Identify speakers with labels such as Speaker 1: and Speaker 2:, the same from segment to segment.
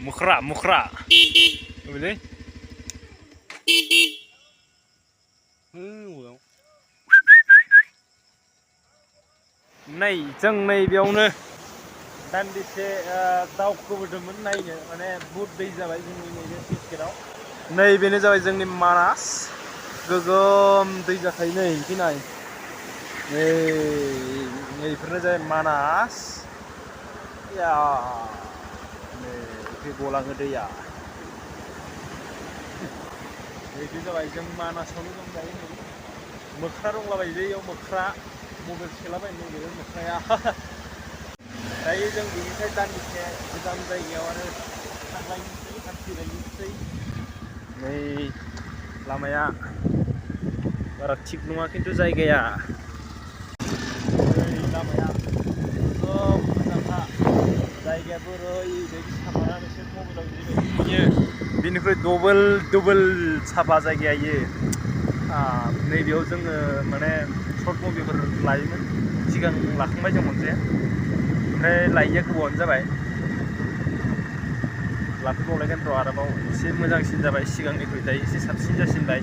Speaker 1: मुख्रा बोलै नै जों नैबेयावनो दान्दिसे दावखोबोदोंमोन नायनो माने बुहुद दै जाबाय जोंनि नैबे स्लुइस गेटआव नैबेनो जाबाय जोंनि मानास गोगोम दै जाखायो नै बिदि नाय नैफोरनो जाबाय मानास या नै बिदि गलाङो दैया बिदि जाबाय जों मानासावनो दं दायो नै मोख्रा दंलाबायो बैयाव मोख्रा मबाइल सेलाबायनो नागिरो मोख्राया दायो जों बेनिफ्राय दान्दिसे गोजान जायगायाव आरो थांलायनोसै हान्थिलायनोसै नै लामाया बारा थिग नङा खिन्थु जायगाया नै लामाया खोब मोजांखा जायगायाबो ओरैबायदि साफा नोंसोर मबाइलाव जेरैबायदि नुयो बिनिख्रुइ डबल साफा जायगाया इयो नैबेयाव जोङो माने सर्ट मुभिफोर लायोमोन सिगां लाखांबाय जों मोनसे ओमफ्राय लायैया गोबावानो जाबाय लाफैबावलायगोन र' आरोबाव एसे मोजांसिन जाबाय सिगांनिख्रुइ दायो एसे साबसिन जासिनबाय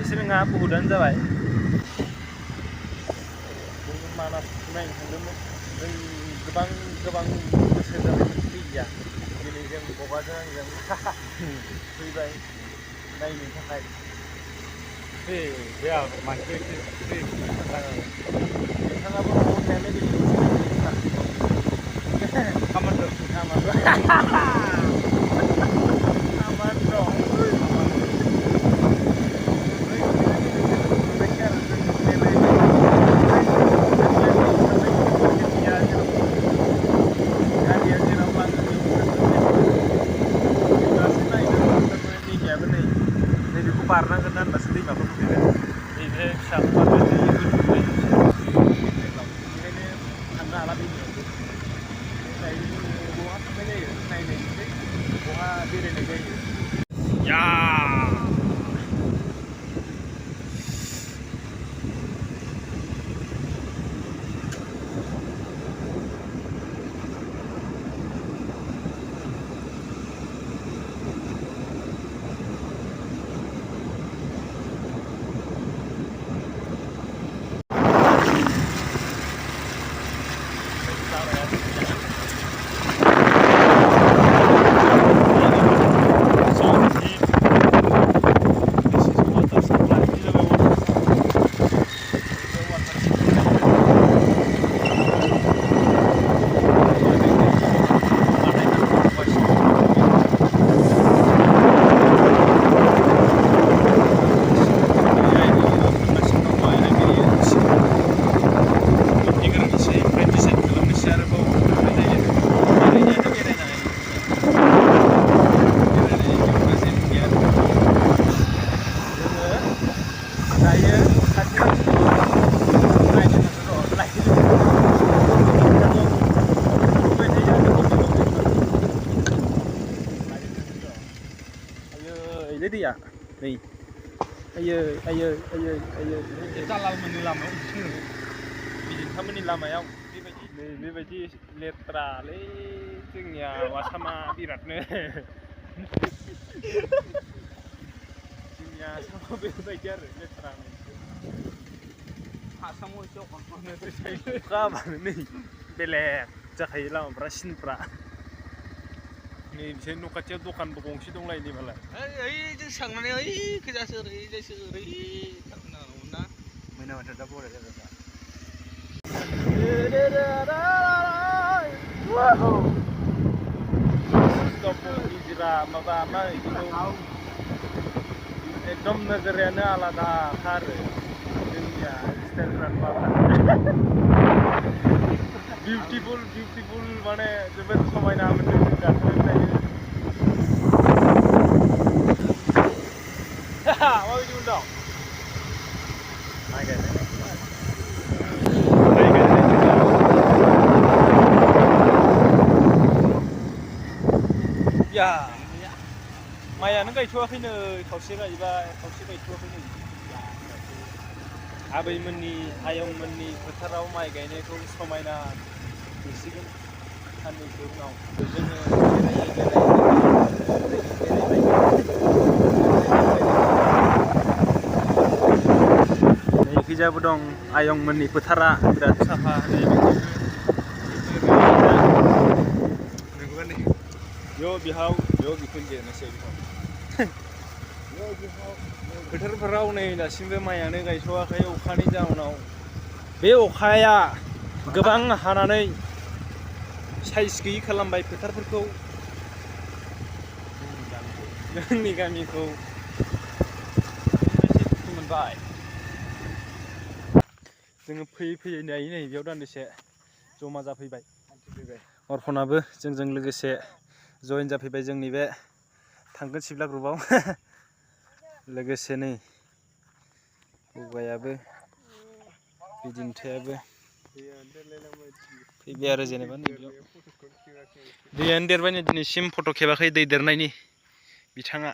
Speaker 1: एसे नङा बहुदानो जाबाय जों मानास नायनो थांदोंमोन जों गोबां बोसोर जाबायमोन फैया दिनै जों बबाजों आंजों फैबाय नायनो थाखाय नोंथाङाबो न'आव थायालाय खामानि दं बारनांगोन होनबासो दैमाखौ नुफैगोन नैबे फिसाखौ बारनानै बेखायनो थांनो हाला दैमायावबो दायो बहा थांनाय जायो नायनायनोसै बहा बेरायनाय जायो या दैया नै आयै जालालमोननि लामायाव बिदिन्थामोननि लामायाव बेबायदि लेथ्रालै जोंनिया आसामा बिरादनो जोंनिया आसामाव बेबायदि आरो लेथ्रा आसामाव एसे अखा हाबानो नै बेलेग जाखायो लामाफ्रा सिनफ्रा नै बिसोर न' खाथियाव दखानबो गंसे दंलायो नै मालाय
Speaker 2: ओइ जों सांनानै ओइ गोजासो ओरैजायसो ओरै थांनांगौमोन ना मोना माथो दा बराय जाबाय
Speaker 1: दा निजिरा माबा मा बिदिखौ एकदम नोजोरायानो आलादाखा आरो जोंनिया स्टाइलफ्रा माबा बिउटिफुल माने जोबोद समायना मोनदों जों गाखोनानै नायनो माबायदि मोनदों माइ गायनाय या माइयानो गायथ'वाखैनो खावसे गायबाय खावसे गायथ'वाखैनो आबैमोननि आयंमोननि फोथाराव माइ गायनायखौ समायना नुसिगोन साननैसो उनाव जोङो बेरायै ओरैजाबो दं आयंमोननि फोथारा बिराद साफा फोथारफोराव नै दासिमबो माइयानो गायथ'वाखै अखानि जाउनाव बे अखाया गोबां हानानै साइज गैयि खालामबाय फोथारफोरखौ जोंनि गामिखौ एसे दुखु मोनबाय जोङो फैयै फैयै नै बेयाव दान्दिसे जमा जाफैबाय अर्पनाबो जोंजों लोगोसे जइन जाफैबाय जोंनि बे थांगोन सिख्ला ग्रुपआव लोगोसे नै गगायाबो बिदिन्थायाबो फैबाय आरो जेनेबा दैयानो देरबाय नै दिनैसिम फट' खेबाखै दै देरनायनि बिथाङा